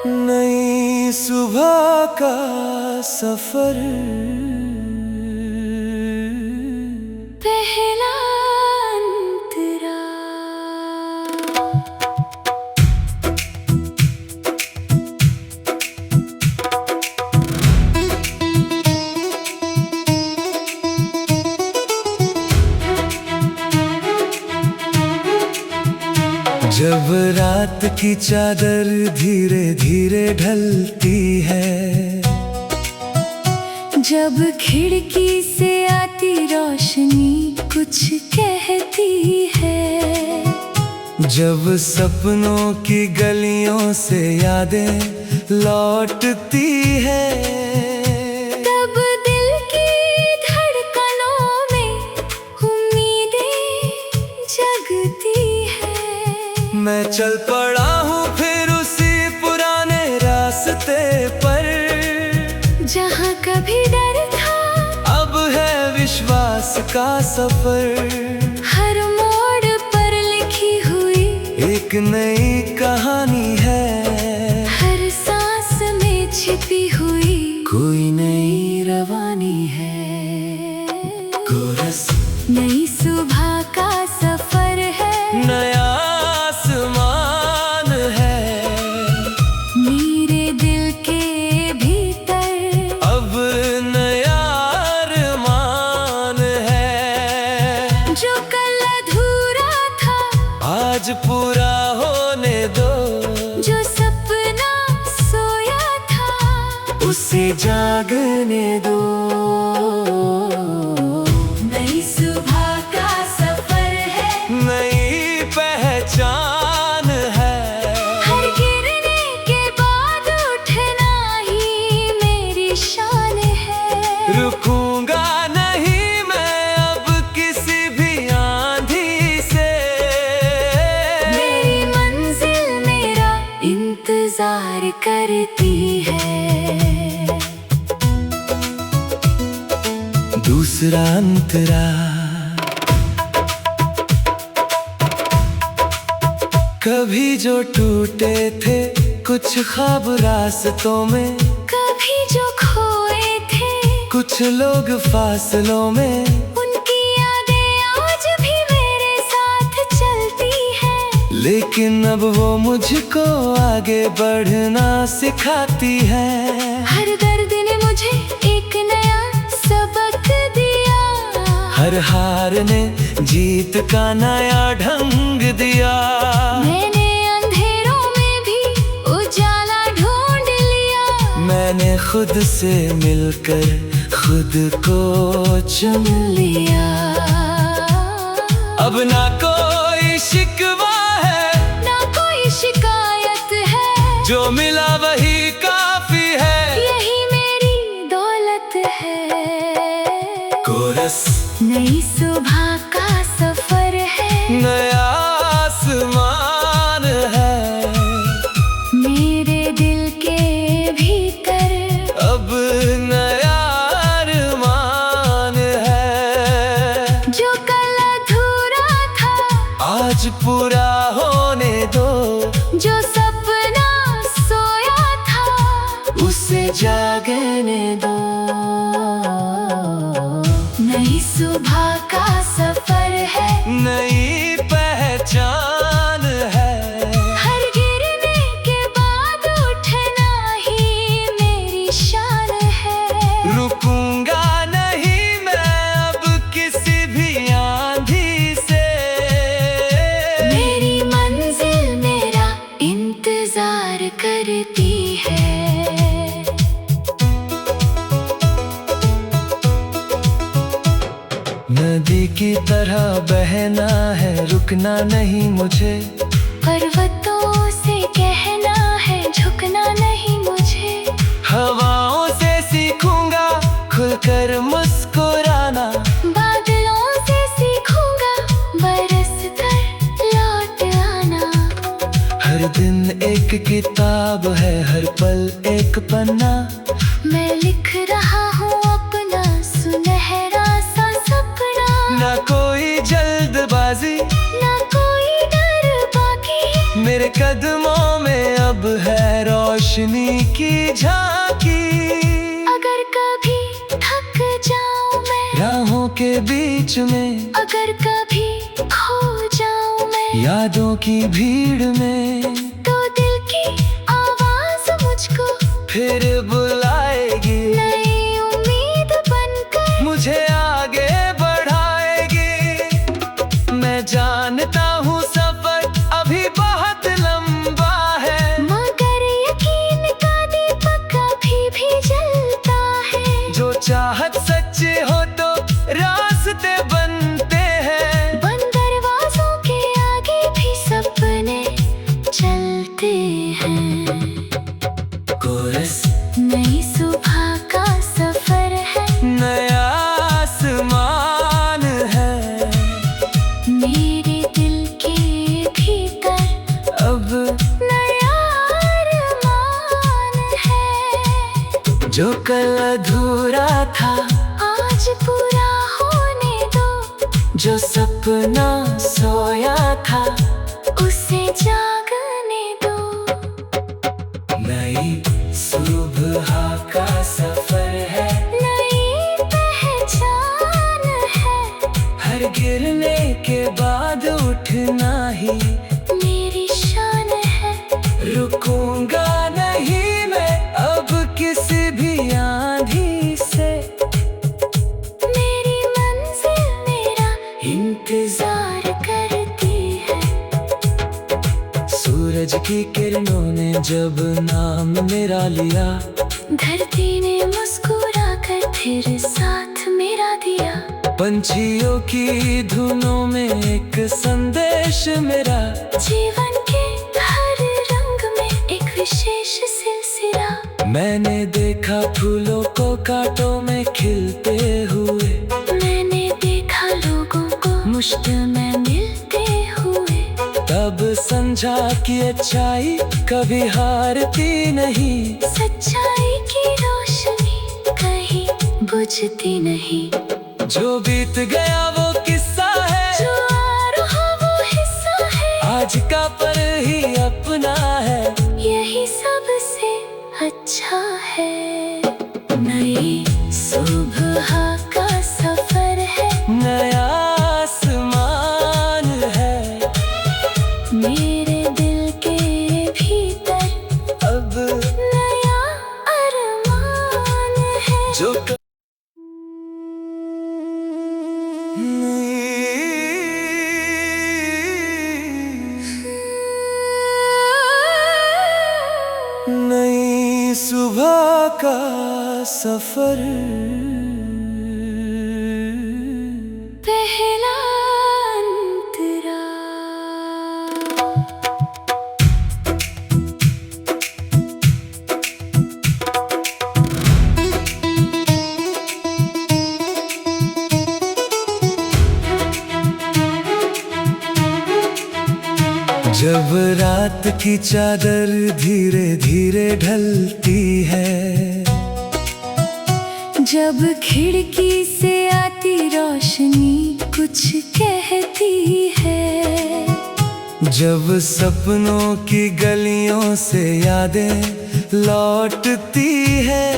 नई सुबह का सफर, पहला अंतरा। जब रात की चादर धीरे धीरे ढलती है, जब खिड़की से आती रोशनी कुछ कहती है, जब सपनों की गलियों से यादें लौटती है, तब दिल की धड़कनों में उम्मीदें जगती है। मैं चल पड़ा हूँ फिर उसी पुराने रास्ते पर, जहाँ कभी डर था अब है विश्वास का सफर। हर मोड़ पर लिखी हुई एक नई कहानी है, हर सांस में छिपी हुई कोई नई रवानी है। कोरस नई सुबह का सफर है, नया आसमान है, मेरे दिल के भीतर अब नया अरमान है। जो कल अधूरा था आज पूरा होने दो, जो सपना सोया था उसे जागने दो। नई सुबह का सफर है, नई पहचान है, हर गिरने के बाद उठना ही मेरी शान है। रुकूंगा नहीं मैं अब किसी भी आंधी से, मेरी मंजिल मेरा इंतजार करती है। दूसरा अंतरा। कभी जो टूटे थे कुछ ख्वाब रास्तों में, कभी जो खोए थे कुछ लोग फासलों में, उनकी यादें आज भी मेरे साथ चलती हैं। लेकिन अब वो मुझको आगे बढ़ना सिखाती है। हर दर्द ने मुझे एक नया सबक दिया, हर हार ने जीत का नया ढंग दिया। मैंने अंधेरों में भी उजाला ढूंढ लिया, मैंने खुद से मिलकर खुद को चुन लिया। अब ना कोई शिकवा है, ना कोई शिकायत है, जो मिला वही काफी है। यही मेरी दौलत है। कोरस नई सुबह का सफर है, नया आसमान है, मेरे दिल के भीतर अब नया अरमान है। जो कल अधूरा था आज पूरा होने दो, जो सपना सोया था उसे जागने दो। नई सुबह का सफर है, नई पहचान है, हर गिरने के बाद उठना ही मेरी शान है। रुकूंगा नहीं मैं अब किसी भी आंधी से, मेरी मंजिल मेरा इंतजार करती है। नदी की तरह बहना है, रुकना नहीं मुझे। पर्वतों से कहना है, झुकना नहीं मुझे। हवाओं से सीखूंगा खुलकर मुस्कुराना, बादलों से सीखूंगा बरस कर लौट आना। हर दिन एक किताब है, हर पल एक पन्ना। मैं लिख रहा हूँ अपना सुनहरा सा सपना। न रोशनी की झांकी। अगर कभी थक जाऊं मैं राहों के बीच में, अगर कभी खो जाऊं मैं यादों की भीड़ में, तो दिल की आवाज मुझको फिर बुलाएगी। नई उम्मीद बनकर मुझे आगे बढ़ाएगी। मैं जानता हूँ सफर अभी बहुत लंबा है, मगर यकीन का दीपक अभी भी जलता है। जो चाहत सच्ची हो तो रास्ते बनते हैं। बंद दरवाजों के आगे भी सपने चलते हैं। कोरस नई सुबह का सफर है, नया आसमान है, मेरे दिल के भीतर अब नया अरमान है। जो कल अधूरा था आज पूरा होने दो, जो सपना सोया था उसे जागने दो। नई सुबह का सफर है, नई पहचान है, हर गिरने के बाद उठना ही मेरी शान है। रुकूंगा नहीं मैं अब किसी भी आंधी से, मेरी मंजिल मेरा इंतजार इंतजार करती है। सूरज की किरणों ने जब नाम मेरा लिया, धरती ने मुस्कुरा कर फिर साथ मेरा दिया। पंछियों की धुनों में एक संदेश मेरा, जीवन के हर रंग में एक विशेष सिलसिला। मैंने देखा फूलों को कांटों में खिलते हुए, मैंने देखा लोगों को मुश्किल में मिलते हुए। तब समझा कि अच्छाई कभी हारती नहीं, सच्चाई की रोशनी कहीं बुझती नहीं। जो बीत गया वो किस्सा है, जो आ रहा वो हिस्सा है, आज का पल ही अपना है। यही सबसे अच्छा है। नई सुबह का सफर है, नया आसमान है, मेरे दिल के भीतर अब नया अरमान है। जो नई सुबह का सफर, पहला अंतरा। जब रात की चादर धीरे धीरे ढलती है, जब खिड़की से आती रोशनी कुछ कहती है, जब सपनों की गलियों से यादें लौटती है,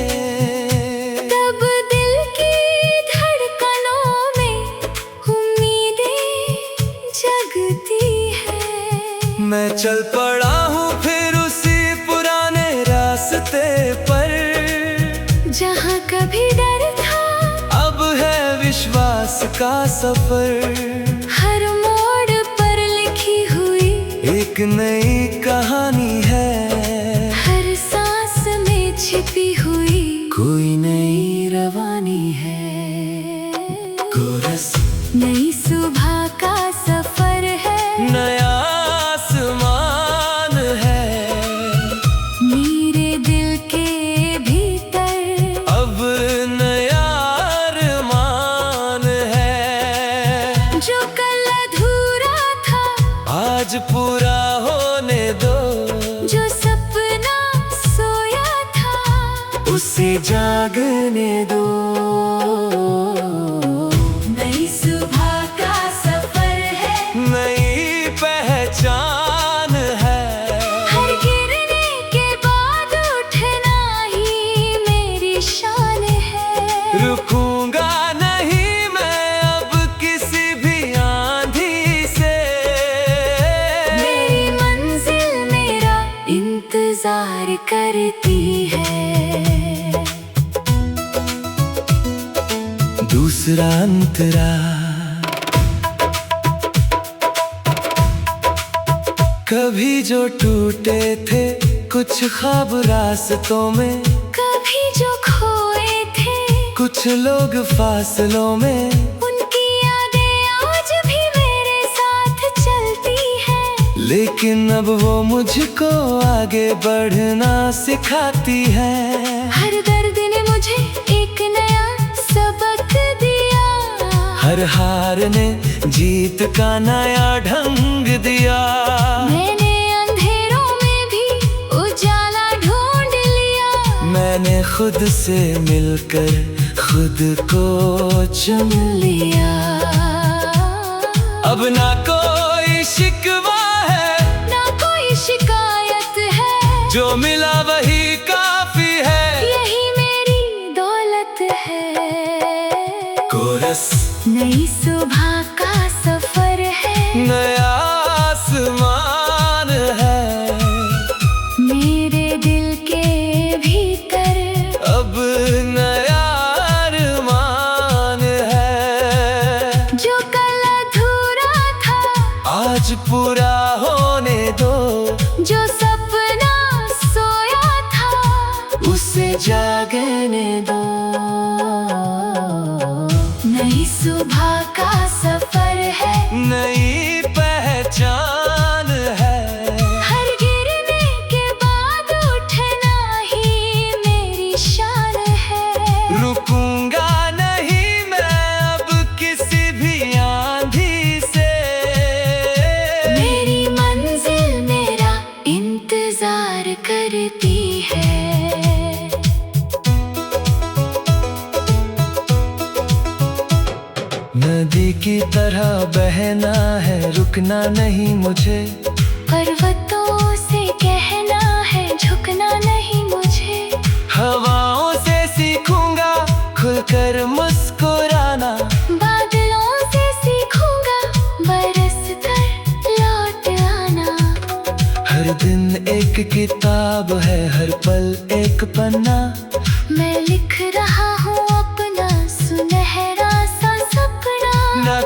तब दिल की धड़कनों में उम्मीदें जगती है। मैं चल पड़ा हूँ फिर उसी पुराने रास्ते पर, जहाँ कभी डर था अब है विश्वास का सफर। हर मोड़ पर लिखी हुई एक नई कहानी है, हर सांस में छिपी हुई कोई नई रवानी है। कोरस नई सुबह का सफर है, नया आसमान है, मेरे दिल के भीतर अब नया अरमान है। जो कल अधूरा था आज पूरा होने दो, जो सपना सोया था उसे जागने दो। रुकूंगा नहीं मैं अब किसी भी आंधी से। मेरी मंजिल मेरा इंतजार करती है। दूसरा अंतरा। कभी जो टूटे थे कुछ ख्वाब रास्तों में, कभी जो खोए थे कुछ लोग फासलों में, उनकी यादें आज भी मेरे साथ चलती हैं। लेकिन अब वो मुझको आगे बढ़ना सिखाती है। हर दर्द ने मुझे एक नया सबक दिया, हर हार ने जीत का नया ढंग दिया। मैंने अंधेरों में भी उजाला ढूंढ लिया। मैंने खुद से मिलकर खुद को चुन लिया। अब ना कोई शिकवा है ना कोई शिकायत है, जो मिला वही काफी है। यही मेरी दौलत है। कोरस। नई सुबह का सफर है, नया आसमान है मेरे दिल के भीतर अब नया अरमान है। जो कल अधूरा था आज पूरा होने दो, जो सपना सोया था उसे जागने दो। नई सुबह का सफर है, नई पहचान है। हर गिरने के बाद उठना ही मेरी शान है। रुकूंगा नहीं मैं अब किसी भी आंधी से। मेरी मंजिल मेरा इंतजार करती है। नदी की तरह बहना है, रुकना नहीं मुझे। पर्वतों से कहना है, झुकना नहीं मुझे। हवाओं से सीखूंगा खुलकर मुस्कुराना। बादलों से सीखूंगा बरस कर लौट आना। हर दिन एक किताब है, हर पल एक पन्ना। मैं लिख रहा हूँ अपना सुनहरा सा सपना। ना